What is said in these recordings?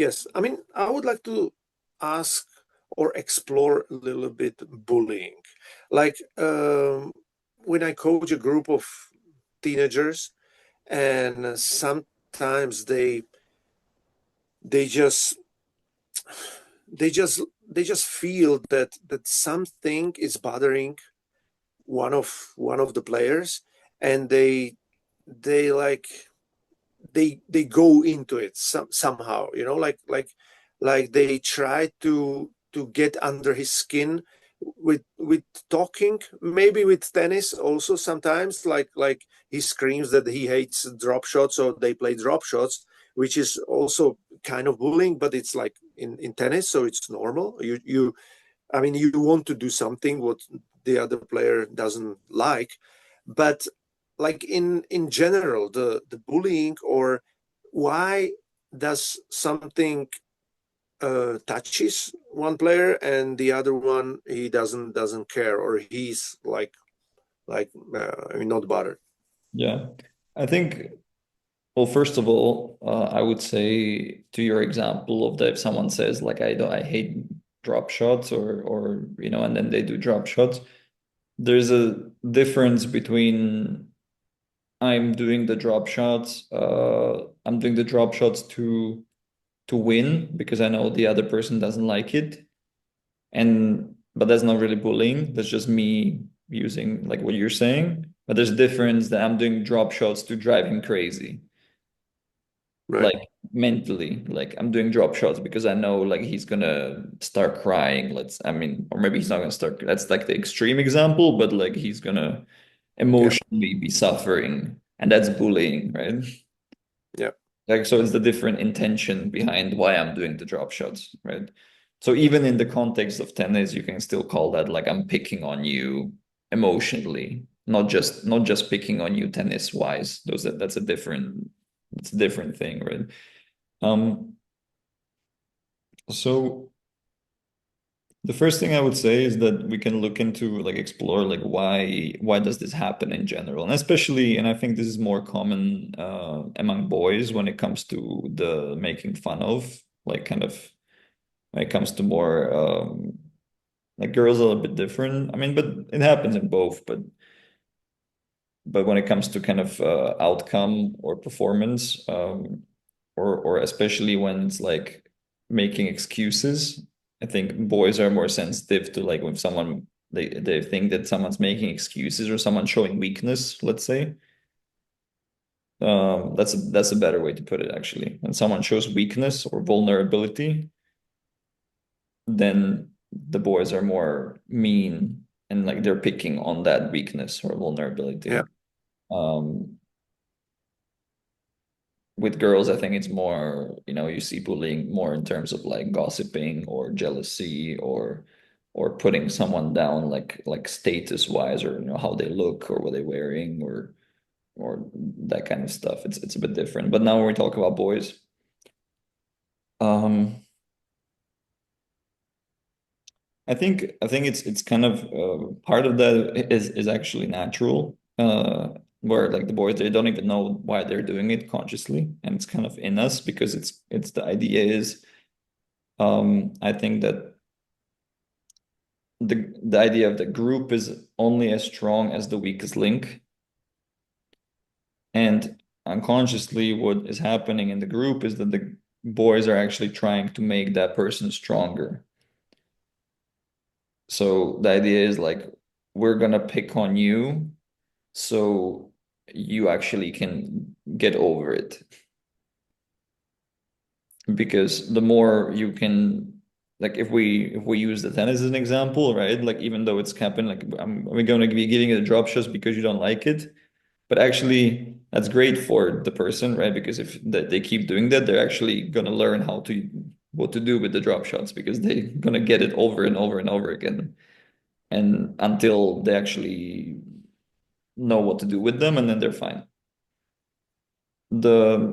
Yes, I mean, I would like to ask or explore a little bit bullying. Like when I coach a group of teenagers, and sometimes they just they just they just feel that something is bothering one of the players, and they like they go into it somehow, like they try to get under his skin with talking, maybe with tennis also sometimes, like he screams that he hates drop shots, or they play drop shots, which is also kind of bullying, but it's like in tennis, so it's normal. I mean, you want to do something what the other player doesn't like, but like in general, the bullying, or why does something touches one player and the other one he doesn't care, or he's not bothered. Yeah. I think, well, first of all, I would say to your example of that if someone says like I hate drop shots or and then they do drop shots, there's a difference between I'm doing the drop shots to win because I know the other person doesn't like it. And but that's not really bullying. That's just me using like what you're saying. But there's a difference that I'm doing drop shots to drive him crazy. Right. Like mentally, like I'm doing drop shots because I know like he's gonna start crying. Or maybe he's not gonna start. That's like the extreme example, but like he's gonna Yeah. emotionally be suffering, and that's bullying, right? Yeah. Like, so it's the different intention behind why I'm doing the drop shots, right? So even in the context of tennis, you can still call that like I'm picking on you emotionally, not just picking on you tennis wise. That's a different thing, right? Um, so the first thing I would say is that we can look into like explore like why does this happen in general, and especially, and I think this is more common among boys when it comes to the making fun of, like kind of when it comes to more like girls are a little bit different. I mean, but it happens in both, but when it comes to kind of outcome or performance, or especially when it's like making excuses, I think boys are more sensitive to like when someone they think that someone's making excuses or someone showing weakness, let's say. That's a better way to put it, actually. When someone shows weakness or vulnerability, then the boys are more mean and like they're picking on that weakness or Yeah. vulnerability. Um, with girls, I think it's more, you see bullying more in terms of like gossiping or jealousy or putting someone down like status wise, or how they look or what they're wearing or that kind of stuff. It's a bit different. But now when we talk about boys, um, I think it's kind of part of that is actually natural. Where like the boys they don't even know why they're doing it consciously, and it's kind of in us because it's the idea is I think that the idea of the group is only as strong as the weakest link, and unconsciously what is happening in the group is that the boys are actually trying to make that person stronger. So the idea is like we're gonna pick on you so you actually can get over it. Because the more you can, like if we use the tennis as an example, right? Like even though it's happened, like we're going to be giving it a drop shots because you don't like it, but actually that's great for the person, right? Because if they keep doing that, they're actually going to learn what to do with the drop shots because they're going to get it over and over and over again, and until they actually know what to do with them, and then they're fine. The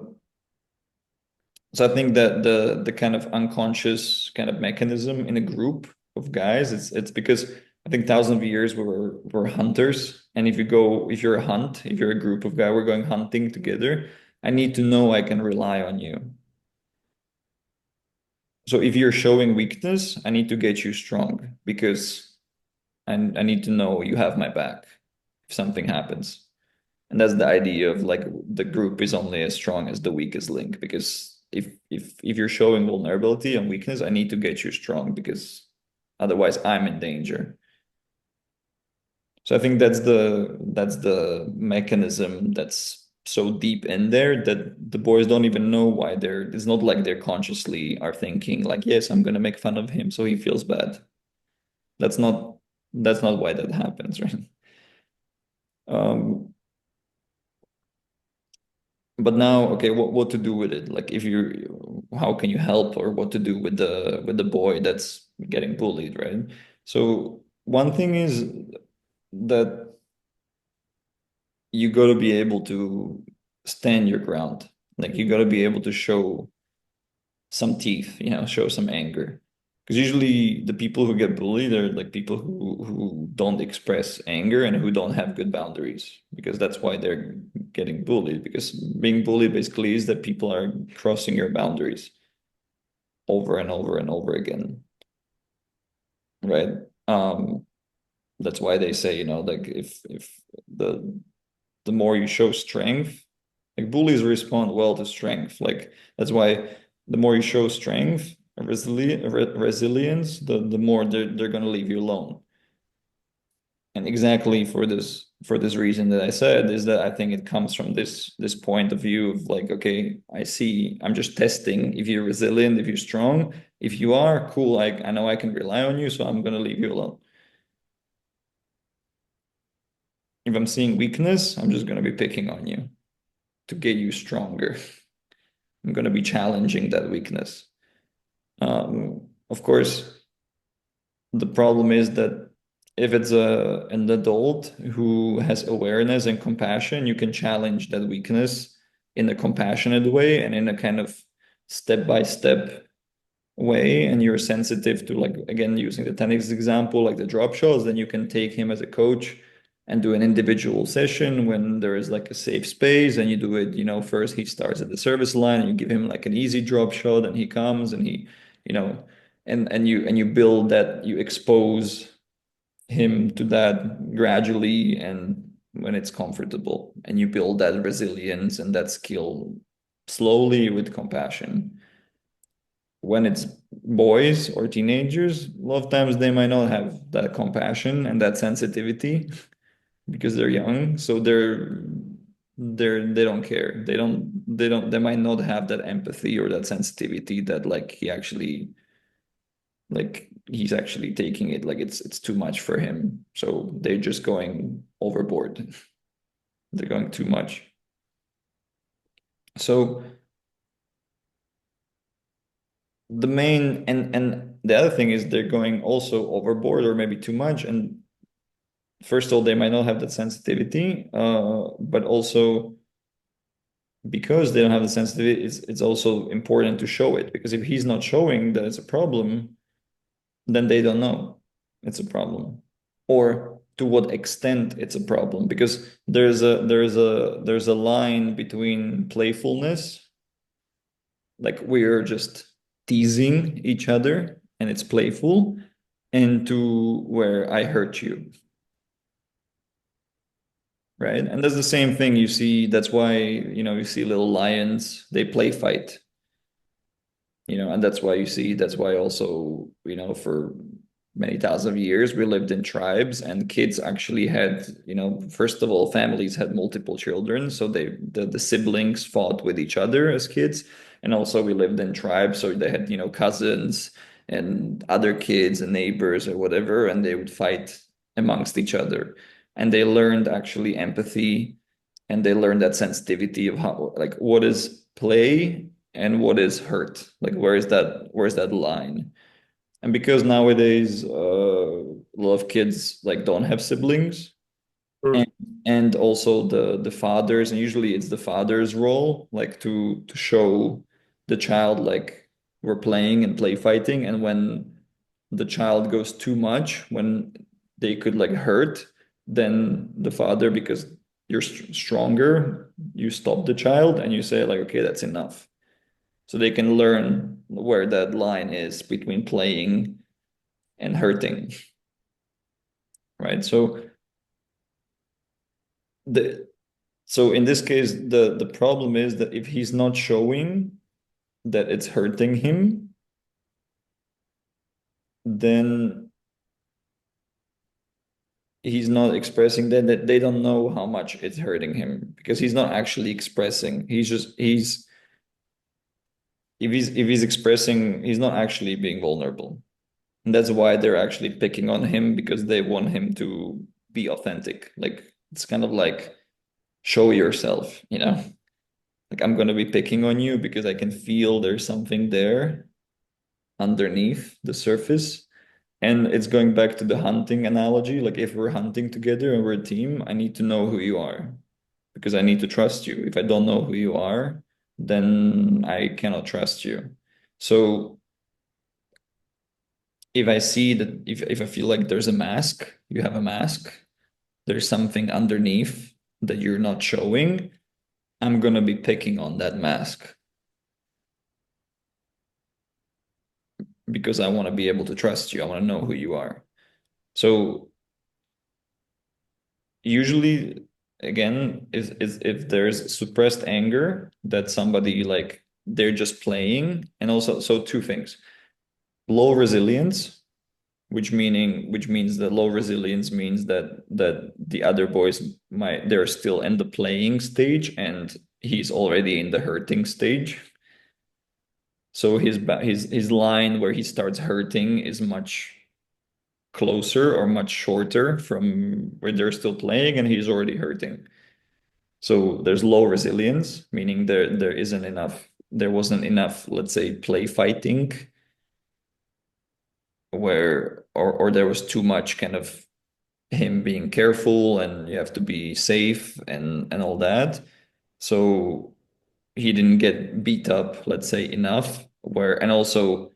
So I think that the kind of unconscious kind of mechanism in a group of guys, it's because I think thousands of years we were hunters, and if you're a hunt, if you're a group of guys, we're going hunting together. I need to know I can rely on you. So if you're showing weakness, I need to get you strong because I need to know you have my back if something happens. And that's the idea of like the group is only as strong as the weakest link. Because if you're showing vulnerability and weakness, I need to get you strong because otherwise I'm in danger. So I think that's the mechanism that's so deep in there that the boys don't even know why they're. It's not like they're consciously are thinking like, yes, I'm gonna make fun of him so he feels bad. That's not that's not why that happens, right? Um, but now, okay, what to do with it? Like if you, how can you help, or what to do with the boy that's getting bullied, right? So one thing is that you got to be able to stand your ground. Like you got to be able to show some teeth, show some anger. Because usually the people who get bullied are like people who don't express anger and who don't have good boundaries. Because that's why they're getting bullied. Because being bullied basically is that people are crossing your boundaries over and over and over again, right? Um, that's why they say, like if the more you show strength, like bullies respond well to strength. Like that's why the more you show strength, resilience, the more they're gonna leave you alone. And exactly for this reason that I said is that I think it comes from this point of view of like, okay, I see, I'm just testing if you're resilient, if you're strong. If you are, cool, I know I can rely on you, so I'm gonna leave you alone. If I'm seeing weakness, I'm just gonna be picking on you to get you stronger. I'm gonna be challenging that weakness. Of course, the problem is that if it's an adult who has awareness and compassion, you can challenge that weakness in a compassionate way and in a kind of step-by-step way. And you're sensitive to, like, again, using the tennis example, like the drop shots, then you can take him as a coach and do an individual session when there is like a safe space, and you do it, first he starts at the service line and you give him like an easy drop shot and he comes and he, you know, and you build that, you expose him to that gradually and when it's comfortable, and you build that resilience and that skill slowly with compassion. When it's boys or teenagers, a lot of times they might not have that compassion and that sensitivity because they're young, so they don't care. They might not have that empathy or that sensitivity that like he's actually taking it like it's too much for him. So they're just going overboard. They're going too much. So the main and the other thing is they're going also overboard or maybe too much. And first of all, they might not have that sensitivity, but also because they don't have the sensitivity, it's also important to show it, because if he's not showing that it's a problem, then they don't know it's a problem, or to what extent it's a problem. Because there's a line between playfulness, like we're just teasing each other and it's playful, and to where I hurt you, right? And that's the same thing you see. That's why, you see little lions, they play fight, and that's why also, for many thousands of years we lived in tribes, and kids actually had, first of all, families had multiple children, so the siblings fought with each other as kids. And also we lived in tribes, so they had, cousins and other kids and neighbors or whatever, and they would fight amongst each other. And they learned actually empathy, and they learned that sensitivity of how, like, what is play and what is hurt, like where's that line. And because nowadays a lot of kids like don't have siblings, Mm. and also the fathers, and usually it's the father's role, like to show the child like we're playing and play fighting. And when the child goes too much, when they could like hurt, then the father, because you're stronger, you stop the child and you say like, okay, that's enough. so they can learn where that line is between playing and hurting, right? The so in this case, the problem is that if he's not showing that it's hurting him, then he's not expressing that they don't know how much it's hurting him because he's not actually expressing. He's if he's expressing, he's not actually being vulnerable. And that's why they're actually picking on him because they want him to be authentic. Like it's kind of like show yourself, you know? Like I'm gonna be picking on you because I can feel there's something there underneath the surface. And it's going back to the hunting analogy. Like if we're hunting together and we're a team, I need to know who you are because I need to trust you. If I don't know who you are, then I cannot trust you. So if I see that if I feel like there's a mask, you have a mask, there's something underneath that you're not showing, I'm gonna be picking on that mask because I want to be able to trust you. I want to know who you are. So usually, again, is if there's suppressed anger that somebody like they're just playing, and also so two things: low resilience, which means that low resilience means that the other boys might they're still in the playing stage and he's already in the hurting stage. So his line where he starts hurting is much closer or much shorter from where they're still playing and he's already hurting. So there's low resilience, meaning there wasn't enough, let's say, play fighting where or there was too much kind of him being careful and you have to be safe and all that. So he didn't get beat up, let's say, enough where and also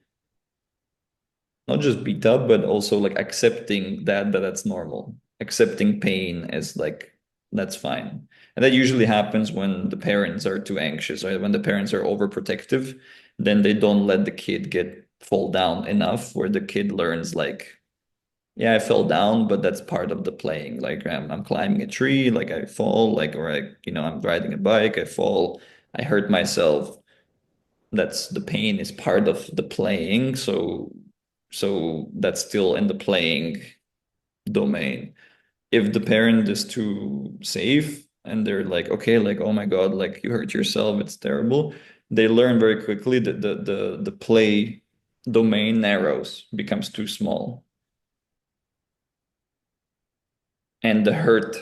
not just beat up, but also like accepting that that's normal, accepting pain as like that's fine. And that usually happens when the parents are too anxious, right? When the parents are overprotective, then they don't let the kid get fall down enough where the kid learns like, yeah, I fell down, but that's part of the playing. Like I'm climbing a tree, like I fall, like or I'm riding a bike, I fall, I hurt myself. That's the pain is part of the playing. So that's still in the playing domain. If the parent is too safe and they're like, okay, like, oh my God, like you hurt yourself, it's terrible. They learn very quickly that the play domain narrows, becomes too small. And the hurt,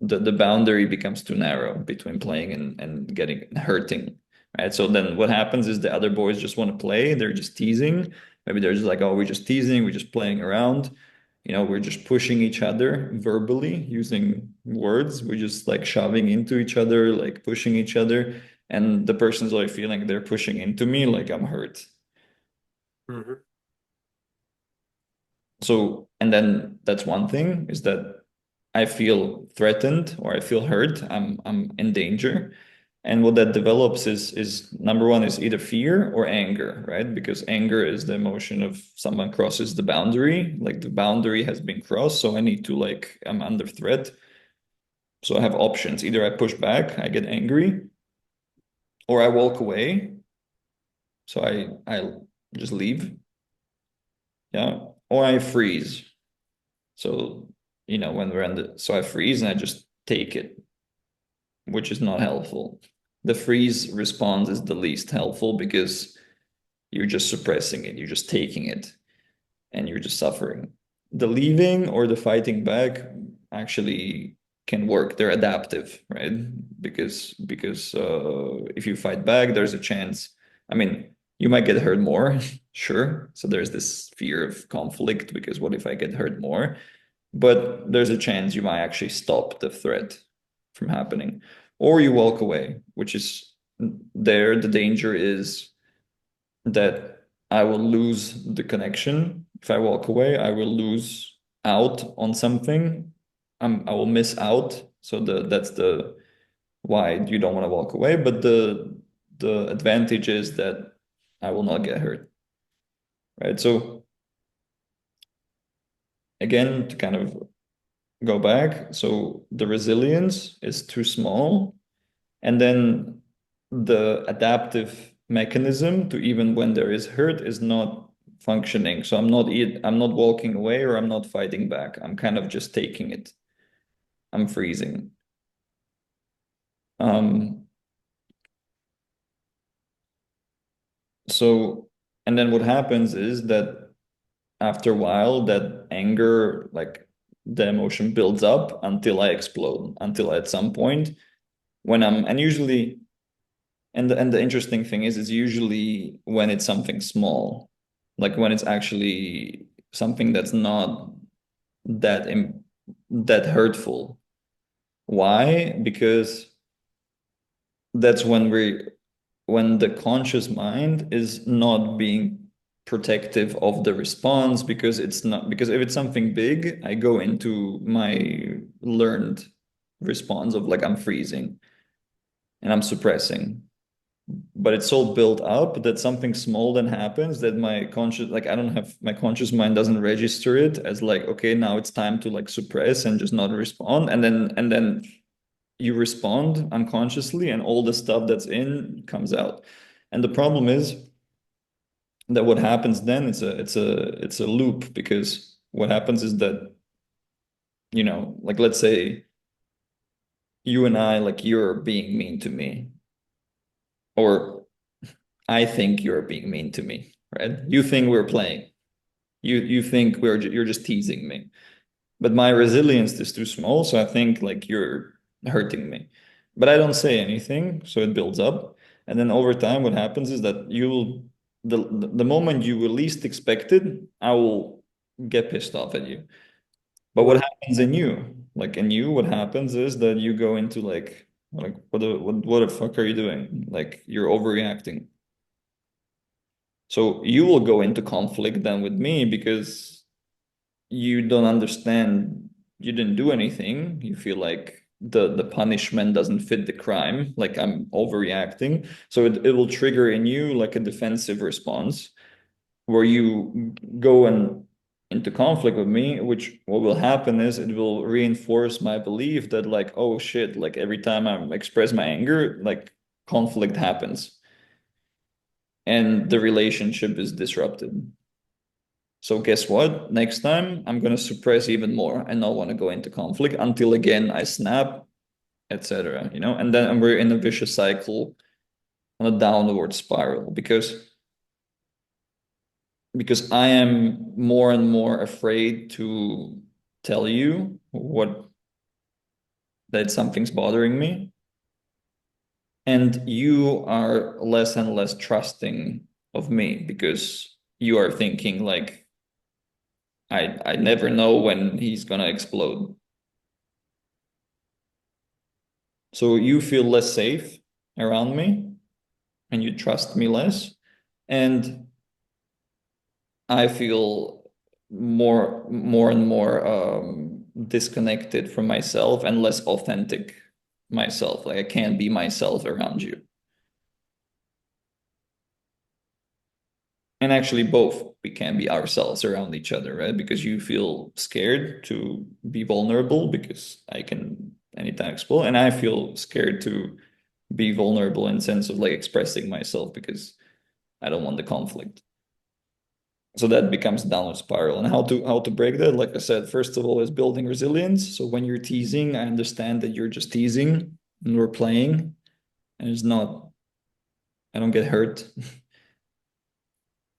the boundary becomes too narrow between playing and getting hurting. Right. So then what happens is the other boys just want to play, they're just teasing. Maybe they're just like, oh, we're just teasing, we're just playing around. We're just pushing each other verbally using words. We're just like shoving into each other, like pushing each other. And the person's like feeling they're pushing into me, like I'm hurt. Mhm. So, and then that's one thing is that I feel threatened or I feel hurt. I'm in danger. And what that develops is number one is either fear or anger, right? Because anger is the emotion of someone crosses the boundary, like the boundary has been crossed, so I need to like I'm under threat. So I have options. Either I push back, I get angry, or I walk away. So I just leave. Yeah. Or I freeze. So, when we're so I freeze and I just take it, which is not helpful. The freeze response is the least helpful because you're just suppressing it, you're just taking it, and you're just suffering. The leaving or the fighting back actually can work. They're adaptive, right? Because if you fight back, there's a chance. I mean, you might get hurt more, sure. So there's this fear of conflict because what if I get hurt more? But there's a chance you might actually stop the threat from happening. Or you walk away, which is there. The danger is that I will lose the connection. If I walk away, I will lose out on something. I will miss out. So that's the why you don't want to walk away. But the advantage is that I will not get hurt, right? So again, to kind of go back, so the resilience is too small, and then the adaptive mechanism to even when there is hurt is not functioning. So I'm not walking away or I'm not fighting back. I'm kind of just taking it. I'm freezing. Um, so, and then what happens is that after a while, that anger, like the emotion builds up until I explode, until at some point when and usually, and the interesting thing is, it's usually when it's something small, like when it's actually something that's not that that hurtful. Why? Because that's when the conscious mind is not being protective of the response, because it's not, because if it's something big, I go into my learned response of like I'm freezing and I'm suppressing. But it's so built up that something small then happens that my conscious, like I don't have, my conscious mind doesn't register it as like, okay, now it's time to like suppress and just not respond. And then you respond unconsciously and all the stuff that's in comes out. And the problem is that what happens then, it's a loop, because what happens is that, like let's say you and I, like you're being mean to me, or I think you're being mean to me, right? You think we're playing. You think you're just teasing me. But my resilience is too small, so I think like you're hurting me. But I don't say anything, so it builds up. And then over time, what happens is that the moment you will least expect it, I will get pissed off at you. But what Right. happens in you? Like in you, what happens is that you go into like what the fuck are you doing? Like you're overreacting. So you will go into conflict then with me because you don't understand, you didn't do anything. You feel like the punishment doesn't fit the crime, like I'm overreacting. So it will trigger in you like a defensive response where you go into conflict with me, which what will happen is it will reinforce my belief that like, oh shit, like every time I express my anger, like conflict happens and the relationship is disrupted. So guess what? Next time I'm going to suppress even more and not want to go into conflict until again I snap, etc. And then we're in a vicious cycle on a downward spiral because I am more and more afraid to tell you that something's bothering me, and you are less and less trusting of me because you are thinking like I never know when he's gonna explode. So you feel less safe around me and you trust me less. And I feel more and more disconnected from myself and less authentic myself. Like I can't be myself around you. And actually both we can be ourselves around each other, right? Because you feel scared to be vulnerable because I can anytime explode. And I feel scared to be vulnerable in sense of like expressing myself because I don't want the conflict. So that becomes a downward spiral. And how to break that? Like I said, first of all, is building resilience. So when you're teasing, I understand that you're just teasing and we're playing, and it's not, I don't get hurt.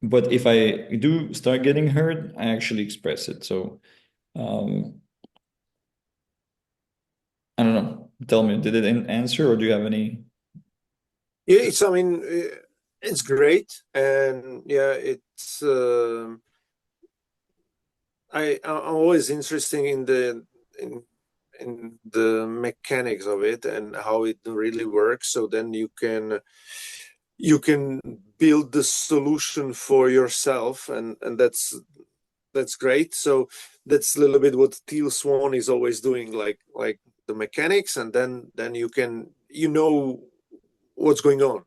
But if I do start getting hurt, I actually express it. So um, I don't know. Tell me, did it answer, or do you have any? Yeah, I mean, it's great, and yeah, it's. I'm always interested in in the mechanics of it and how it really works. So then you can build the solution for yourself, and that's great. So that's a little bit what Teal Swan is always doing, like the mechanics, and then you can what's going on.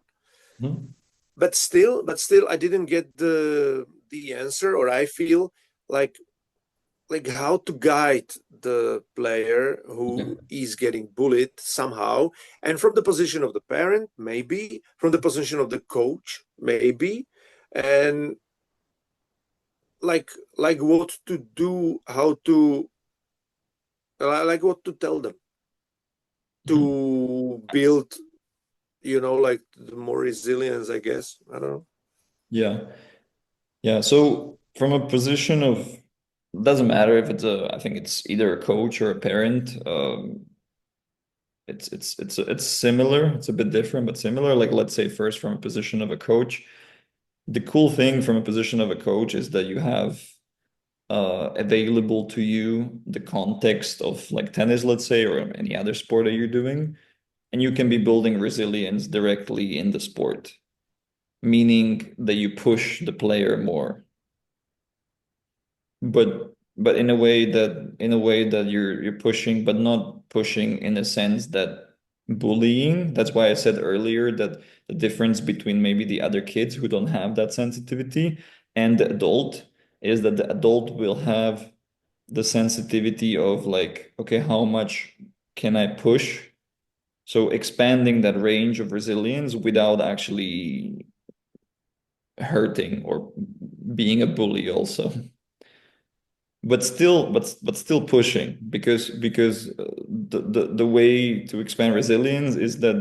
Mhm. But still I didn't get the answer, or I feel like how to guide the player Yeah. who is getting bullied somehow, and from the position of the parent, maybe from the position of the coach, maybe, and what to do, how to what to tell them Mhm. to build, like the more resilience, I guess. I don't know. Yeah. Yeah. So from a position of, doesn't matter if it's a, I think it's either a coach or a parent. It's similar. It's a bit different, but similar. Like let's say first from a position of a coach. The cool thing from a position of a coach is that you have available to you the context of like tennis, let's say, or any other sport that you're doing, and you can be building resilience directly in the sport, meaning that you push the player more, but in a way that you're pushing, but not pushing in a sense that bullying. That's why I said earlier that the difference between maybe the other kids who don't have that sensitivity and the adult is that the adult will have the sensitivity of like, okay, how much can I push? So expanding that range of resilience without actually hurting or being a bully also. But still pushing, because the way to expand resilience is that,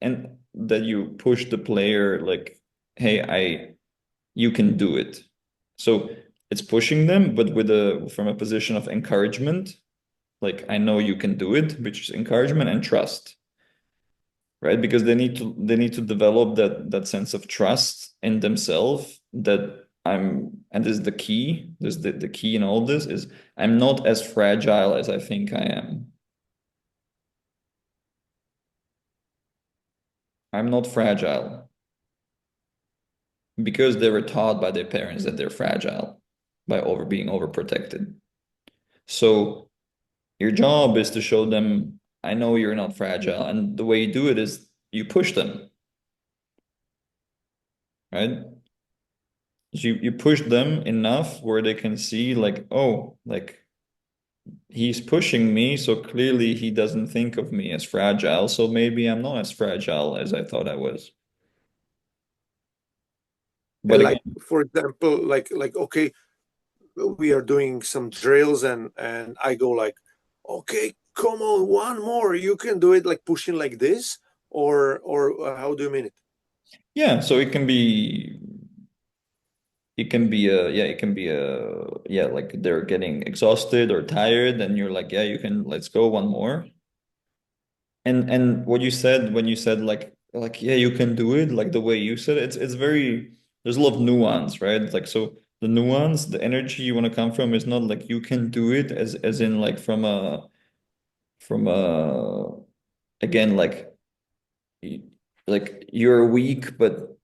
and that you push the player like, hey, I you can do it. So it's pushing them, but with a from a position of encouragement, like I know you can do it, which is encouragement and trust, right? Because they need to develop that sense of trust in themselves, that and this is the key. This the key in all this is I'm not as fragile as I think I am. I'm not fragile because they were taught by their parents that they're fragile by over being overprotected. So your job is to show them, I know you're not fragile. And the way you do it is you push them, right? So you push them enough where they can see like, oh, like he's pushing me, so clearly he doesn't think of me as fragile, so maybe I'm not as fragile as I thought I was. But And again, like, for example, okay, we are doing some drills, and I go like, okay, come on, one more, you can do it, like pushing like this, or how do you mean it? yeah, so it can be a yeah, it can be a yeah, like they're getting exhausted or tired, and you're like, yeah, you can, let's go one more. And what you said when you said like yeah, you can do it, like the way you said it, it's very, there's a lot of nuance, right? Like so the nuance, the energy you want to come from is not like you can do it as in like from a again y- like you're weak, but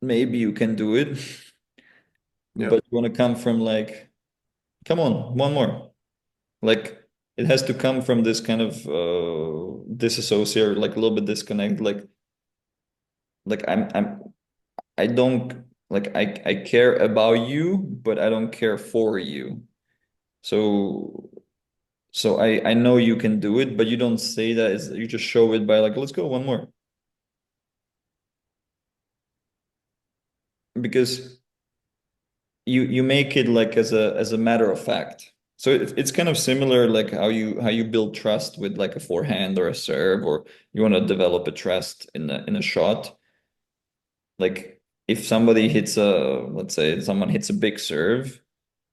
maybe you can do it. Yeah. But you want to come from like, come on, one more. Like it has to come from this kind of disassociate, like a little bit disconnect, like I don't like I care about you, but I don't care for you. So I know you can do it, but you don't say that. You just show it by like, let's go one more. Because you make it like as a matter of fact. So it's kind of similar like how you build trust with like a forehand or a serve, or you want to develop a trust in a shot. Like if somebody hits a, let's say someone hits a big serve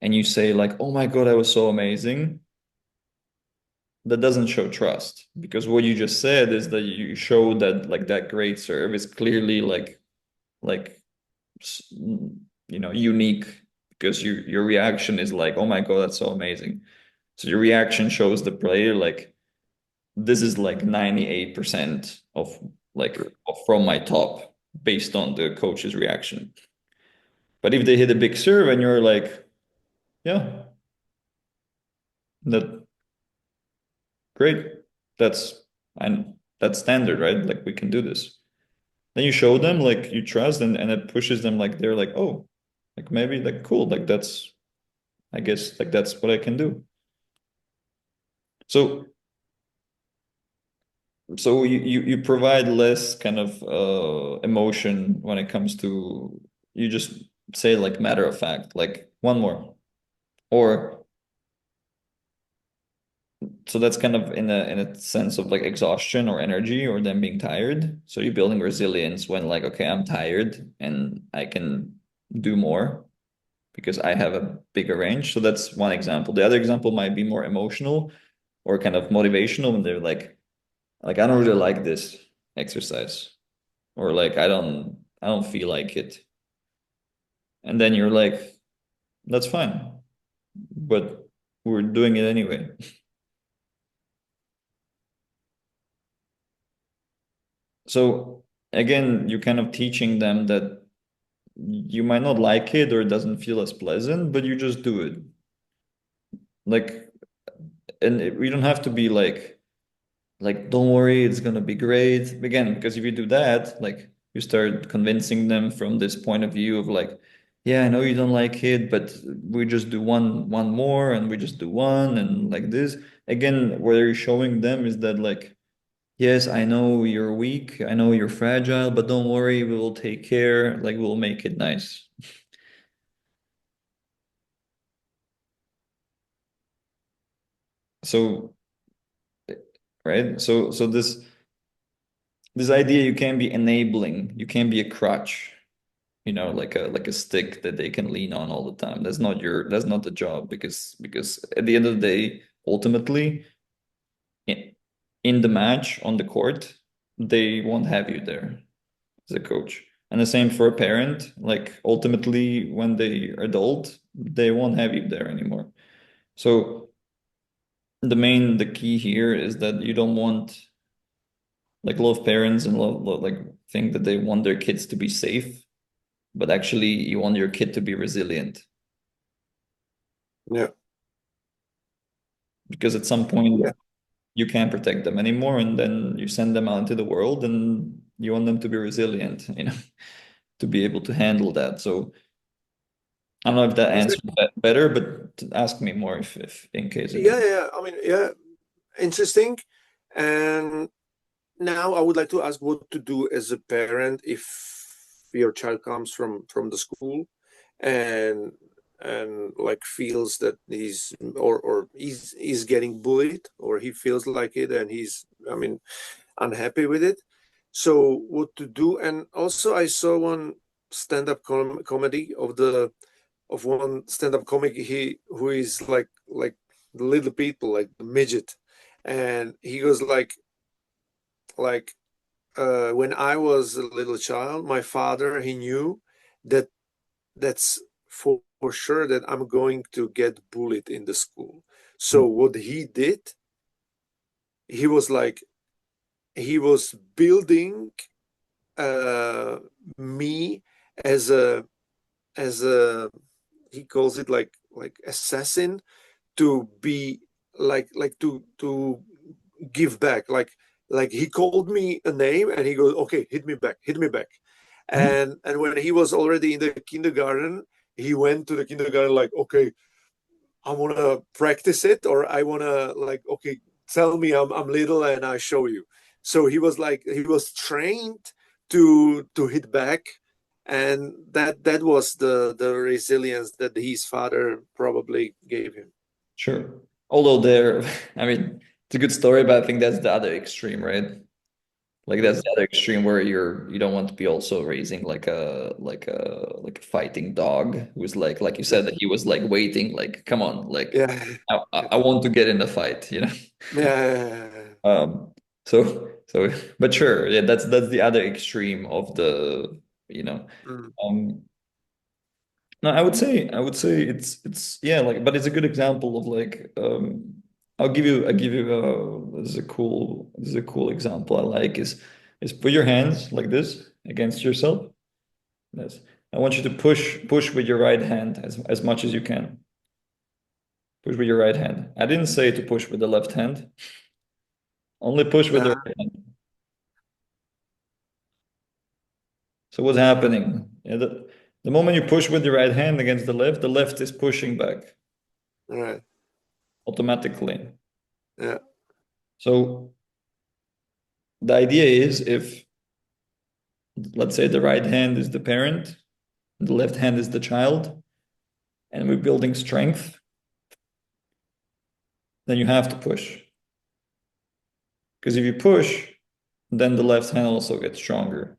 and you say like, "Oh my God, that was so amazing." That doesn't show trust, because what you just said is that you show that like that great serve is clearly like unique, because your reaction is like, "Oh my God, that's so amazing." So your reaction shows the player like this is like 98% of like from my top based on the coach's reaction. But if they hit a big serve and you're like, yeah, that great. That's and that's standard, right? Like we can do this. Then you show them like you trust, and it pushes them, like they're like, oh, like maybe like cool, like that's, I guess like that's what I can do. So you provide less kind of emotion when it comes to, you just say like matter of fact, like one more. Or so that's kind of in a sense of like exhaustion or energy or them being tired. So you're building resilience when like, okay, I'm tired and I can do more because I have a bigger range. So that's one example. The other example might be more emotional or kind of motivational when they're like I don't really like this exercise, or like I don't feel like it. And then you're like, that's fine, but we're doing it anyway. So again, you're kind of teaching them that you might not like it or it doesn't feel as pleasant, but you just do it. Like, and we don't have to be like don't worry, it's gonna be great. Again, because if you do that, like you start convincing them from this point of view of like, yeah, I know you don't like it, but we just do one more and we just do one and like this. Again, what you're showing them is that like, yes, I know you're weak, I know you're fragile, but don't worry, we will take care, like we'll make it nice. So, right? So this idea, you can be enabling, you can be a crutch, like a stick that they can lean on all the time. That's not the job, because at the end of the day, ultimately, in, in the match on the court, they won't have you there as a coach. And the same for a parent, like ultimately when they are adult, they won't have you there anymore. So the key here is that you don't want, like a lot of parents and like think that they want their kids to be safe, but actually you want your kid to be resilient, Yeah. because at some Yeah. point you can't protect them anymore, and then you send them out into the world and you want them to be resilient, to be able to handle that. So I don't know if that answers Exactly. that better, but ask me more if in case it Yeah, did. yeah. I mean, yeah, interesting. And now I would like to ask what to do as a parent if your child comes from the school and like feels that he's getting bullied, or he feels like it and he's, I mean, unhappy with it. So what to do? And also I saw one stand-up comedy of one stand-up comic, he who is like the little people, like the midget, and he goes like when I was a little child, my father, he knew that that's for sure that I'm going to get bullied in the school. So what he did, he was like he was building uh me as a he calls it like assassin, to be to give back, like he called me a name and he goes, okay, hit me back. And when he was already in the kindergarten, he went to the kindergarten like, okay, I want to practice it, or I want to, like, okay, tell me I'm little and I show you. So he was like, he was trained to hit back, and that was the resilience that his father probably gave him. Sure. Although there, I mean, it's a good story, but I think that's the other extreme, right? Like that's Mm. the other extreme where you don't want to be also raising like a fighting dog who's like you said, that he was like waiting, like come on, like Yeah, I want to get in the fight. yeah. Um, so, but sure, yeah, that's the other extreme of the, you know. Mm. Um, no, I would say it's yeah, like, but it's a good example of like, I'll give you this is a cool example I like, is put your hands like this against yourself. Yes. I want you to push with your right hand as much as you can. Push with your right hand. I didn't say to push with the left hand. Only push with the Uh, right hand. So what's happening? The moment you push with the right hand against the left is pushing back Right. automatically. Yeah. So the idea is if, let's say, the right hand is the parent, the left hand is the child, and we're building strength, then you have to push. Because if you push, then the left hand also gets stronger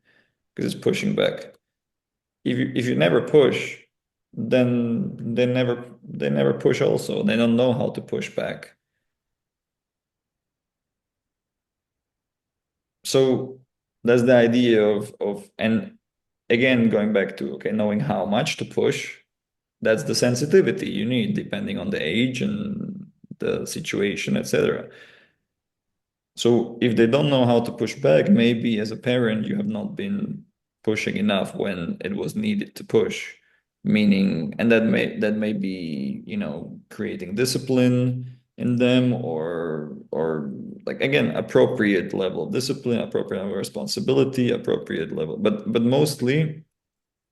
because it's pushing back. If you never push, then they never push also. They don't know how to push back. So that's the idea of and again going back to okay, knowing how much to push, that's the sensitivity you need depending on the age and the situation, etc. So if they don't know how to push back, maybe as a parent, you have not been pushing enough when it was needed to push. Meaning, and that may be, creating discipline in them or like again, appropriate level of discipline, appropriate level of responsibility, appropriate level. But mostly,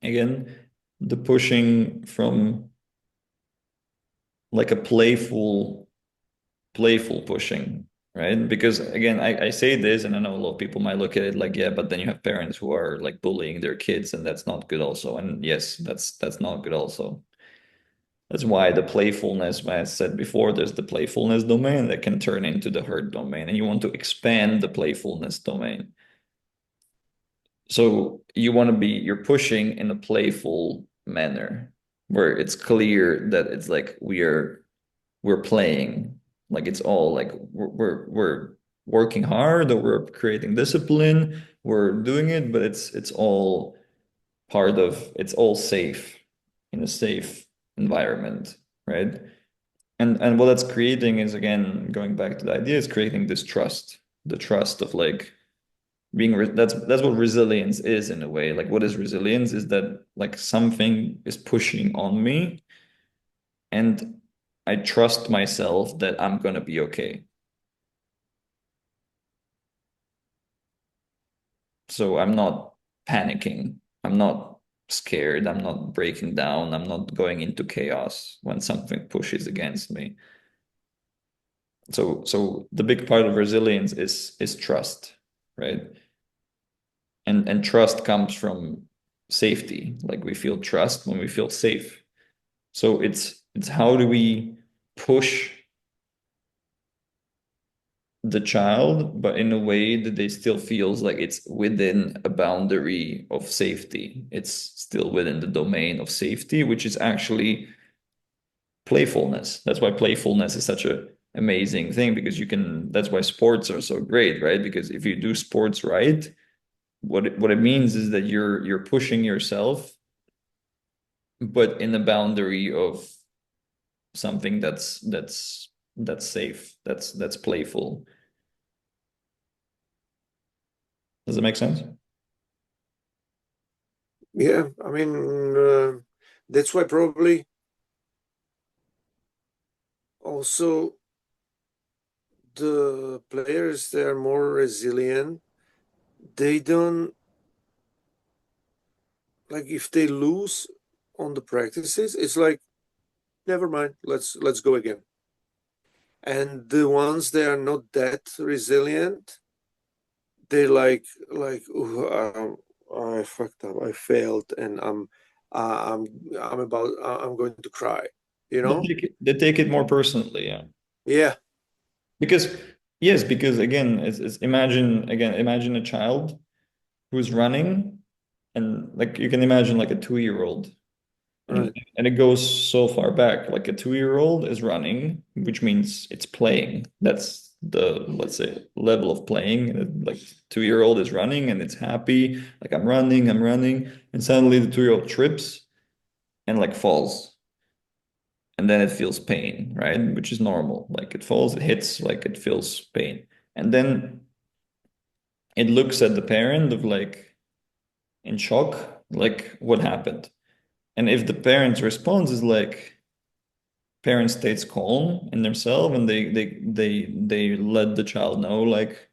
again, the pushing from like a playful pushing, right? Because again, I say this, and I know a lot of people might look at it like, yeah, but then you have parents who are like bullying their kids, and that's not good also. And yes, that's not good also. That's why the playfulness, when I said before, there's the playfulness domain that can turn into the hurt domain, and you want to expand the playfulness domain. So you're pushing in a playful manner where it's clear that it's like we're playing, like it's all like we're working hard or we're creating discipline, we're doing it, but it's all it's all safe in a safe environment, right? And what that's creating is, again, going back to the idea, is creating this trust, the trust of like that's what resilience is in a way. Like what is resilience is that like something is pushing on me and I trust myself that I'm gonna be okay. So I'm not panicking. I'm not scared. I'm not breaking down. I'm not going into chaos when something pushes against me. So the big part of resilience is trust, right? And trust comes from safety. Like we feel trust when we feel safe. So it's how do we push the child, but in a way that they still feels like it's within a boundary of safety. It's still within the domain of safety, which is actually playfulness. That's why playfulness is such a amazing thing because that's why sports are so great, right? Because if you do sports right, what it means is that you're pushing yourself, but in the boundary of something that's safe, that's playful. Does it make sense? Yeah. I mean, that's why probably also the players, they are more resilient. They don't, like, if they lose on the practices, it's like, never mind, let's go again. And the ones that are not that resilient, they like, "Ooh, I fucked up, I failed, and I'm going to cry, you They know? take it more personally, yeah. Yeah. Because yes, because again, imagine a child who's running, and like you can imagine like a 2-year-old, and Right. and it goes so far back. Like a 2-year-old is running, which means it's playing. That's the, let's say, level of playing. Like 2-year-old is running and it's happy, like I'm running, and suddenly the 2-year-old trips and like falls. And then it feels pain, right? Which is normal. Like it falls, it hits, like it feels pain. And then it looks at the parent of like in shock, like what happened? And if the parent's response is like parent stays calm in themselves and they let the child know like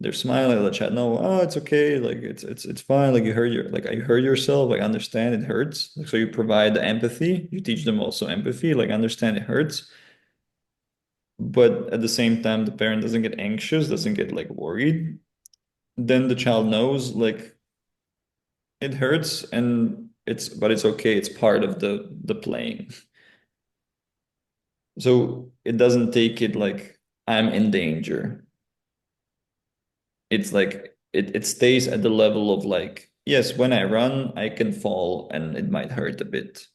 they're smiling, the chat, no, oh, it's okay, like it's fine, like you hurt yourself, like understand it hurts. Like, so you provide the empathy, you teach them also empathy, like understand it hurts. But at the same time, the parent doesn't get anxious, doesn't get like worried. Then the child knows like it hurts and it's okay, it's part of the playing. So it doesn't take it like I'm in danger. It's like it stays at the level of like, yes, when I run, I can fall and it might hurt a bit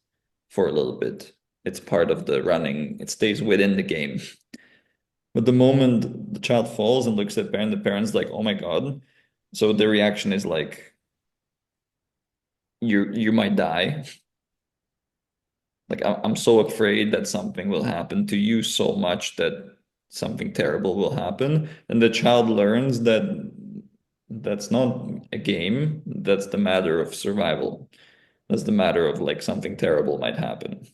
for a little bit. It's part of the running. It stays within the game. But the moment the child falls and looks at the parent's like, oh my God. So the reaction is like, you might die. Like I'm so afraid that something will happen to you so much that something terrible will happen. And the child learns that that's not a game. That's the matter of survival. That's the matter of like something terrible might happen.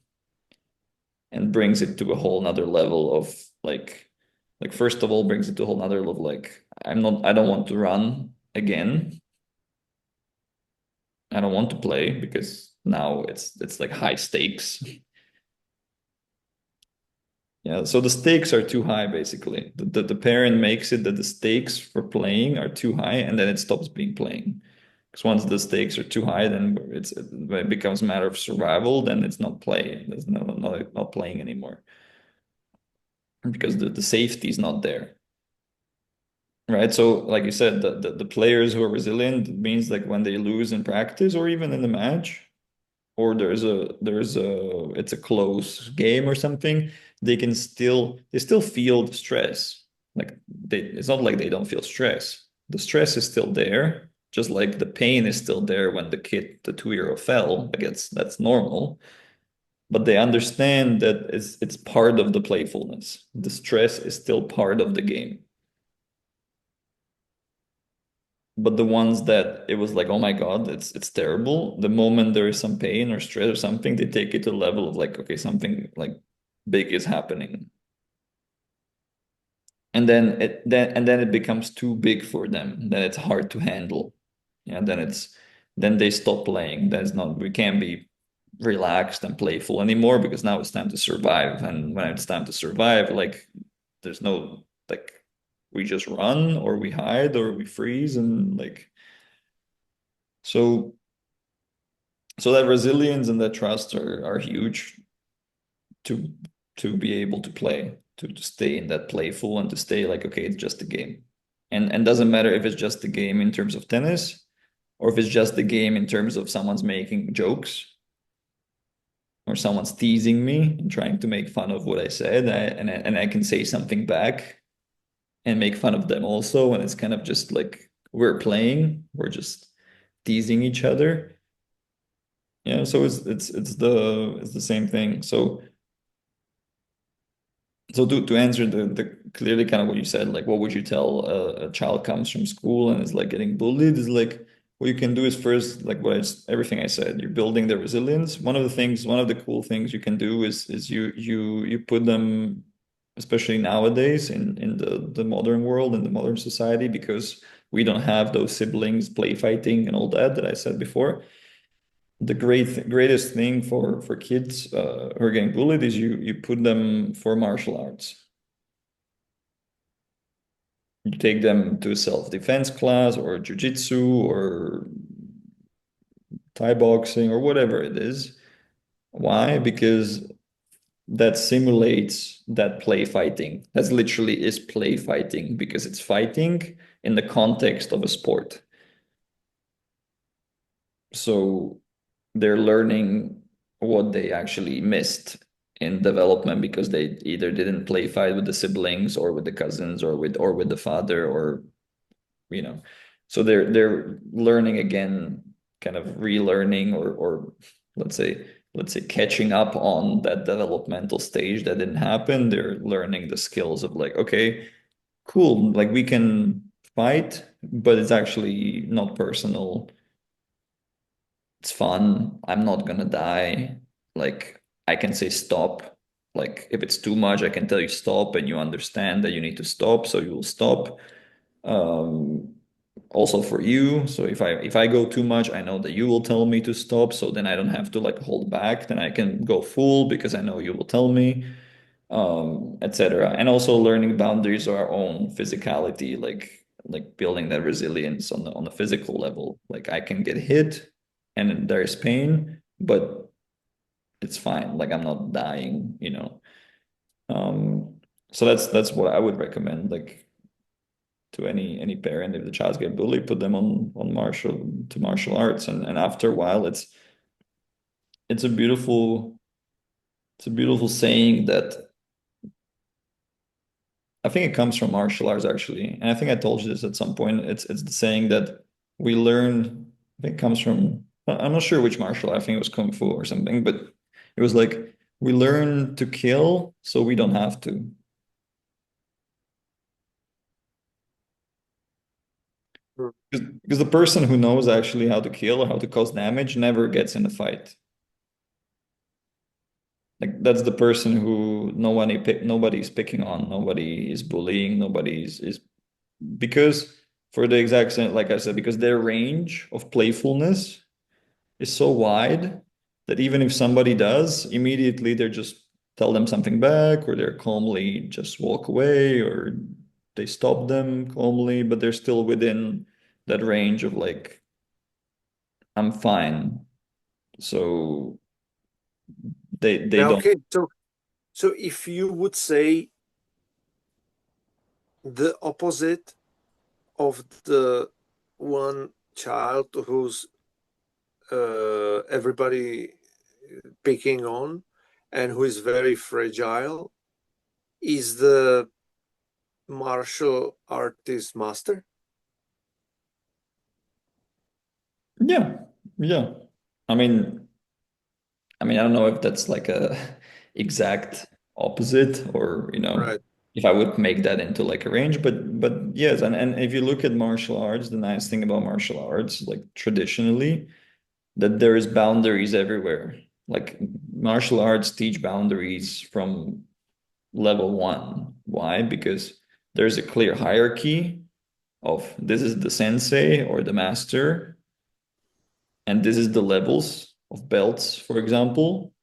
And brings it to a whole nother level of like first of all brings it to a whole nother level of like I don't want to run again. I don't want to play because now it's like high stakes. Yeah, so the stakes are too high basically. The parent makes it that the stakes for playing are too high and then it stops being playing. Because once the stakes are too high, then when it becomes a matter of survival, then it's not play. There's not playing anymore. Because the safety is not there. Right. So like you said, the players who are resilient means like when they lose in practice or even in the match, or there's a it's a close game or something, they still feel the stress. Like it's not like they don't feel stress. The stress is still there, just like the pain is still there when the 2-year-old fell. Like that's normal. But they understand that it's part of the playfulness. The stress is still part of the game. But the ones that it was like, oh my God, it's terrible. The moment there is some pain or stress or something, they take it to a level of like, okay, something like big is happening. And then it becomes too big for them. Then it's hard to handle. Yeah, then they stop playing. That's not we can't be relaxed and playful anymore because now it's time to survive. And when it's time to survive, like there's no like we just run or we hide or we freeze and like so so that resilience and that trust are huge to be able to play, to stay in that playful and to stay like, okay, it's just a game. And doesn't matter if it's just a game in terms of tennis or if it's just a game in terms of someone's making jokes or someone's teasing me and trying to make fun of what I said, and I can say something back and make fun of them also. And it's kind of just like we're playing, we're just teasing each other. Yeah, so it's the same thing. So to answer the clearly kind of what you said, like what would you tell a child comes from school and is like getting bullied is like what you can do is first like everything I said, you're building their resilience. One of the cool things you can do is you put them, especially nowadays in the modern world in the modern society, because we don't have those siblings play fighting and all that I said before. The greatest thing for kids who are getting bullied is you put them for martial arts. You take them to a self-defense class or jiu-jitsu or Thai boxing or whatever it is. Why? Because that simulates that play fighting. That's literally is play fighting because it's fighting in the context of a sport. So they're learning what they actually missed in development because they either didn't play fight with the siblings or with the cousins or with the father or you know. So they're learning again, kind of relearning or let's say catching up on that developmental stage that didn't happen. They're learning the skills of like, okay, cool, like we can fight, but it's actually not personal. It's fun. I'm not gonna die. Like I can say stop. Like if it's too much, I can tell you stop and you understand that you need to stop, so you'll stop. Um, Also for you. So if I go too much, I know that you will tell me to stop. So then I don't have to like hold back. Then I can go full because I know you will tell me, etc. And also learning boundaries of our own physicality, like building that resilience on the physical level. Like I can get hit and there's pain, but it's fine. Like I'm not dying, you know. Um, so that's what I would recommend. Like to any parent, if the child get bullied, put them on martial arts, and after a while, it's a beautiful saying that I think it comes from martial arts actually, and I think I told you this at some point. It's the saying that we learn. I think it comes from. I'm not sure which martial art. I think it was kung fu or something, but it was like we learn to kill so we don't have to. Because the person who knows actually how to kill or how to cause damage never gets in a fight. Like that's the person who nobody's picking on, nobody is bullying, is because for the exact same, like I said, because their range of playfulness is so wide that even if somebody does, immediately they're just tell them something back, or they're calmly just walk away, or they stop them calmly, but they're still within that range of like, I'm fine. So they Now, don't. okay, so if you would say the opposite of the one child who's everybody picking on and who is very fragile is the martial artist master. Yeah, yeah. I mean, I don't know if that's like a exact opposite, or Right. if I would make that into like a range, but yes, and if you look at martial arts, the nice thing about martial arts, like traditionally, that there is boundaries everywhere. Like martial arts teach boundaries from level one. Why? Because there's a clear hierarchy of this is the sensei or the master, and this is the levels of belts, for example.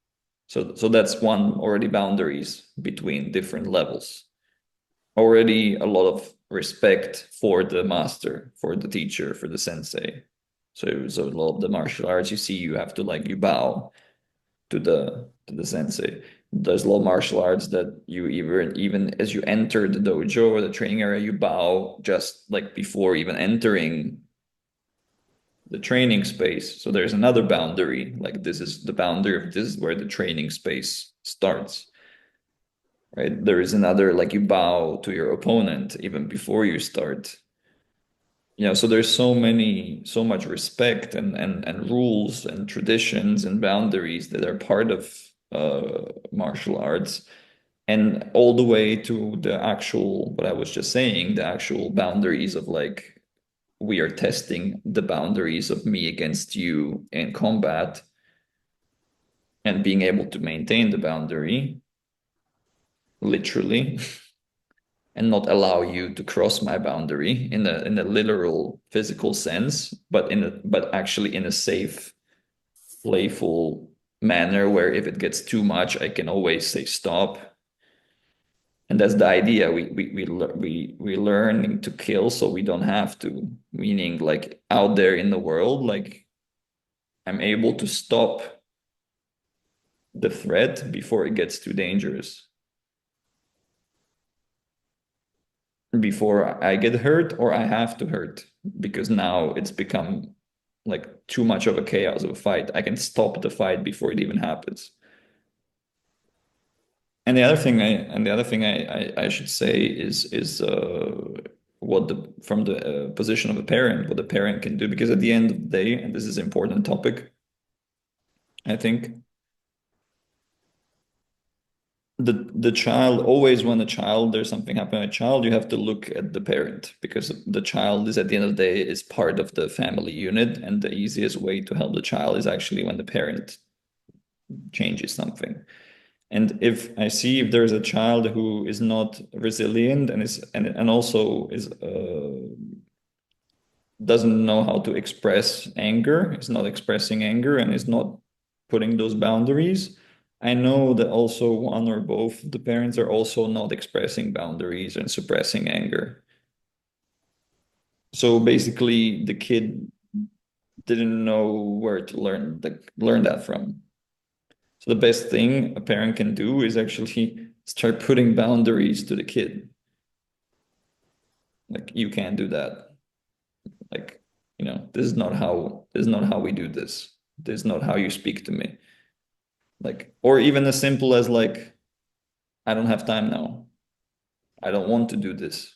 So that's one already boundaries between different levels. Already a lot of respect for the master, for the teacher, for the sensei. So a lot of the martial arts you see, you have to like you bow to the sensei. There's a lot of martial arts that you even as you enter the dojo or the training area, you bow just like before even entering the training space. So there's another boundary. Like this is the boundary of this is where the training space starts. Right? There is another like you bow to your opponent even before you start. So there's so much respect and rules and traditions and boundaries that are part of martial arts, and all the way to the actual, what I was just saying, the actual boundaries of like we are testing the boundaries of me against you in combat, and being able to maintain the boundary literally and not allow you to cross my boundary in a literal physical sense, but actually in a safe, playful manner where if it gets too much, I can always say stop. And that's the idea. We learning to kill so we don't have to. Meaning, like out there in the world, like I'm able to stop the threat before it gets too dangerous, before I get hurt or I have to hurt, because now it's become like too much of a chaos of a fight. I can stop the fight before it even happens. And the other thing I should say is what the from the position of a parent, what the parent can do, because at the end of the day, and this is an important topic, I think the child, always when a child there's something happening to a child, you have to look at the parent, because the child is at the end of the day is part of the family unit, and the easiest way to help the child is actually when the parent changes something. And if I see if there's a child who is not resilient and also is doesn't know how to express anger, is not expressing anger and is not putting those boundaries, I know that also one or both the parents are also not expressing boundaries and suppressing anger. So basically the kid didn't know where to learn that from. So the best thing a parent can do is actually start putting boundaries to the kid. Like, you can't do that. Like, this is not how we do this. This is not how you speak to me. Like, or even as simple as like, I don't have time now. I don't want to do this.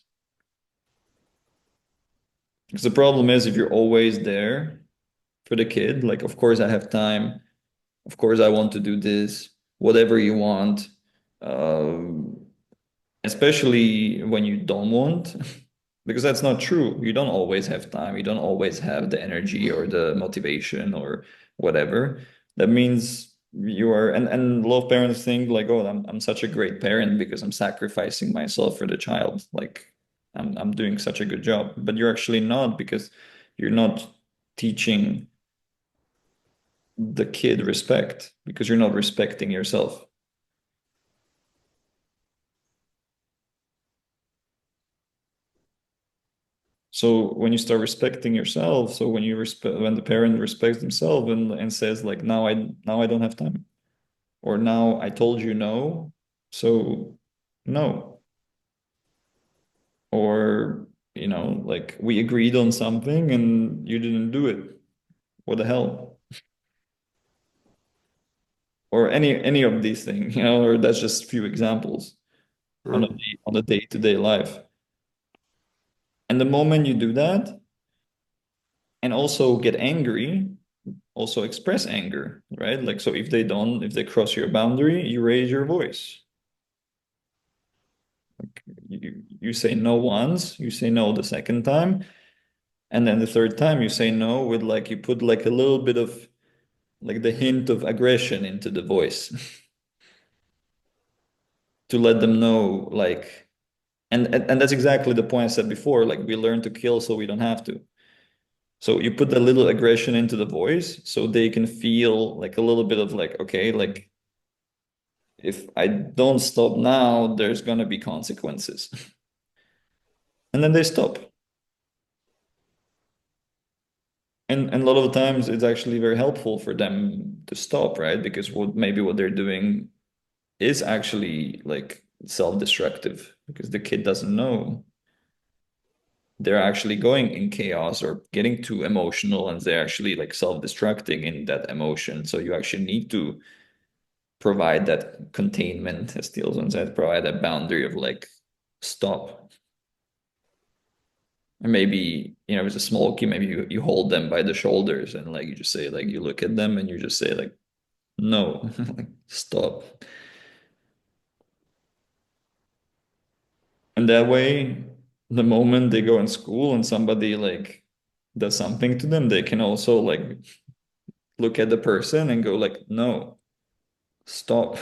Because the problem is if you're always there for the kid, like, of course I have time. Of course I want to do this, whatever you want. Um, Especially when you don't want, because that's not true. You don't always have time. You don't always have the energy or the motivation or whatever. That means you are, and a lot of parents think like, oh, I'm such a great parent because I'm sacrificing myself for the child. Like I'm doing such a good job, but you're actually not because you're not teaching the kid respect because you're not respecting yourself. So when you start respecting yourself, so when you respect when the parent respects themselves and says like now I don't have time or now I told you no, so no. Or like we agreed on something and you didn't do it. What the hell? Or any of these things, or that's just a few examples on Mm. on a day-to-day life. And the moment you do that and also get angry, also express anger, right? Like, so if they cross your boundary, you raise your voice. You say no once, you say no the second time, and then the third time you say no with like you put like a little bit of like the hint of aggression into the voice to let them know like and that's exactly the point I said before, like we learn to kill so we don't have to. So you put a little aggression into the voice so they can feel like a little bit of like, okay, like if I don't stop now, there's gonna be consequences. And then they stop. And a lot of the times it's actually very helpful for them to stop, right? Because what they're doing is actually like self-destructive because the kid doesn't know they're actually going in chaos or getting too emotional and they're actually like self-destructing in that emotion. So you actually need to provide that containment, as Thielson said, provide that boundary of like stop. And maybe, if it's a small kid, maybe you hold them by the shoulders and like you just say like you look at them and you just say like no, like stop. And that way, the moment they go in school and somebody like does something to them, they can also like look at the person and go like no, stop.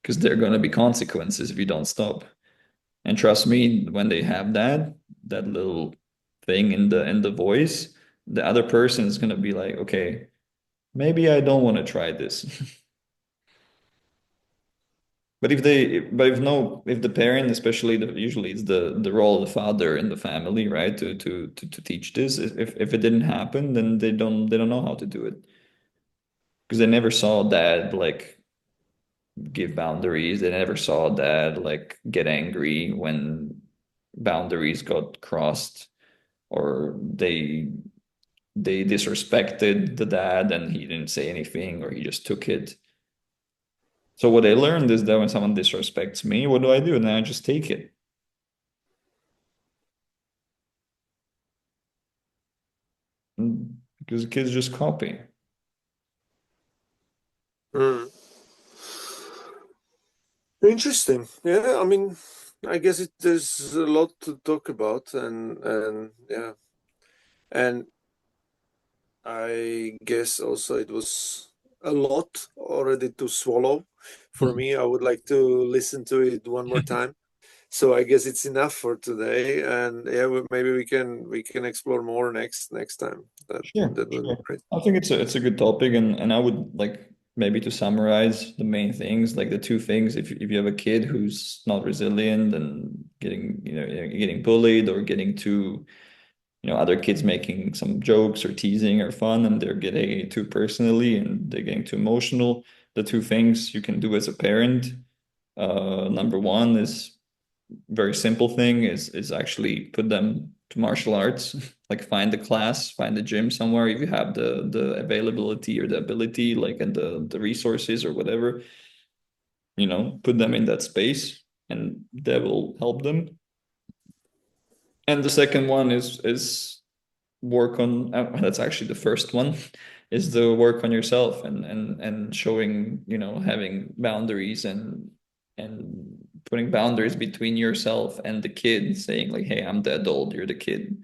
Because there are going to be consequences if you don't stop. And trust me, when they have that little thing in the voice, the other person is going to be like, okay, maybe I don't want to try this. But if no, if the parent, especially usually it's the role of the father in the family, right, to teach this. If it didn't happen, then they don't know how to do it because they never saw dad like give boundaries. They never saw dad like get angry when boundaries got crossed, or they disrespected the dad and he didn't say anything, or he just took it. So what I learned is that when someone disrespects me, what do? Then I just take it. Because kids just copy. Mm. Interesting. Yeah, I mean, I guess there's a lot to talk about, and yeah, and I guess also it was a lot already to swallow. for me, I would like to listen to it one more time. So I guess it's enough for today, and yeah, maybe we can explore more next time. Sure, That would be sure. great. I think it's a good topic, and I would like maybe to summarize the main things, like the two things. If you have a kid who's not resilient and getting getting bullied or getting too other kids making some jokes or teasing or fun, and they're getting it too personally and they're getting too emotional. The two things you can do as a parent, number one is very simple thing is actually put them to martial arts. Like find the class, find the gym somewhere if you have the availability or the ability, like and the resources or whatever, put them in that space and that will help them. And the second one is work on that's actually the first one is the work on yourself and showing, having boundaries and putting boundaries between yourself and the kid, saying like, hey, I'm the adult, you're the kid.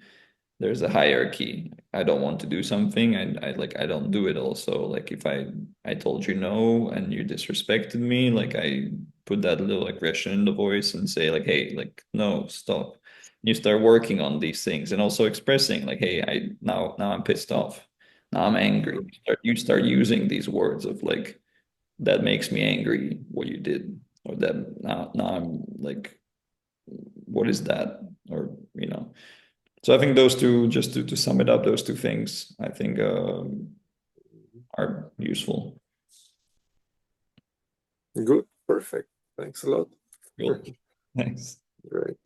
There's a hierarchy. I don't want to do something, I like I don't do it also. Like if I told you no and you disrespected me, like I put that little aggression in the voice and say like, hey, like no, stop. You start working on these things and also expressing like, hey, I now I'm pissed off. Now I'm angry. You start using these words of like, that makes me angry what you did, or that now I'm like, what is that? Or so I think those two, just to sum it up, those two things, I think are useful. Good, perfect. Thanks a lot. Cool. Thanks. Great.